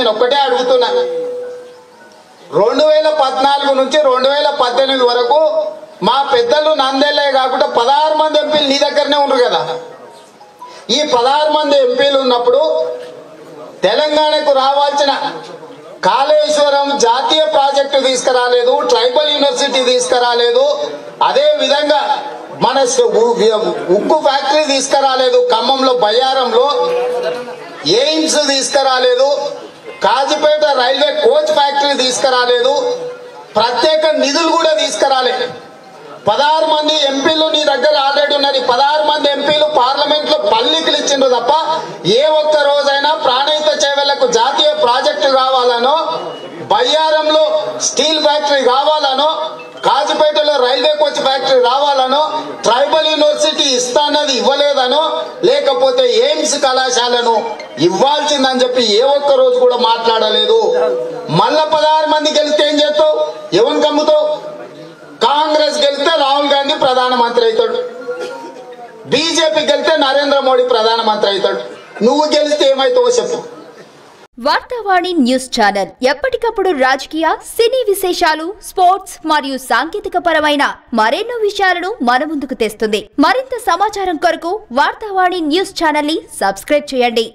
నేను ఒక్కటే అడుగుతున్నా 2014 నుంచి 2018 వరకు మా పెద్దలు నందేలే కాకుండా 16 మంది ఎంపీలు నీ దగ్గరనే ఉన్నారు కదా ఈ 16 మంది ఎంపీలు ఉన్నప్పుడు తెలంగాణకు రావాల్సిన కాళేశ్వరం జాతీయ ప్రాజెక్టు తీసుకురాలేదు ట్రైబల్ యూనివర్సిటీ తీసుకురాలేదు అదే విధంగా మన ఉక్కు ఫ్యాక్టరీ తీసుకురాలేదు ఖమ్మంలో బయ్యారంలో ఎయిమ్స్ తీసుకురాలేదు కాజీపేట రైల్వే కోచ్ ఫ్యాక్టరీ తీసుకురాలేదు ప్రత్యేక నిధులు కూడా తీసుకురాలేదు 16 మంది ఎంపీలు నీ దగ్గర ఆల్రెడీ ఉన్నారు 16 మంది ఎంపీలు పార్లమెంట్ లో పల్లికలు ఇచ్చిండ్రు తప్ప ఏ ఒక్క రోజైనా ప్రాణహిత చేవలకు జాతీయ ప్రాజెక్టు కావాలనో బయ్యారంలో స్టీల్ ఫ్యాక్టరీ కావాలనో కాజీపేటలో రైల్వే కోచ్ ఫ్యాక్టరీ రావాలనో ట్రైబల్ యూనివర్సిటీ ఇస్తానది ఇవ్వలేదనో లేకపోతే ఎయిమ్స్ కళాశాలను ఇవ్వాల్సిందని చెప్పి ఏ ఒక్క రోజు కూడా మాట్లాడలేదు మళ్ళా 16 మంది గెలిస్తే ఏం చేస్తావు ఎవరిని కమ్ముతావు కాంగ్రెస్ గెలిస్తే రాహుల్ గాంధీ ప్రధానమంత్రి అవుతాడు బీజేపీ గెలిస్తే నరేంద్ర మోడీ ప్రధానమంత్రి అవుతాడు నువ్వు గెలిస్తే ఏమైతావో చెప్పు వార్తావాణి న్యూస్ ఛానల్ ఎప్పటికప్పుడు రాజకీయ సినీ విశేషాలు స్పోర్ట్స్ మరియు సాంకేతిక పరమైన మరెన్నో విషయాలను మన ముందుకు తెస్తుంది మరింత సమాచారం కొరకు వార్తావాణి న్యూస్ ఛానల్ ని సబ్స్క్రైబ్ చేయండి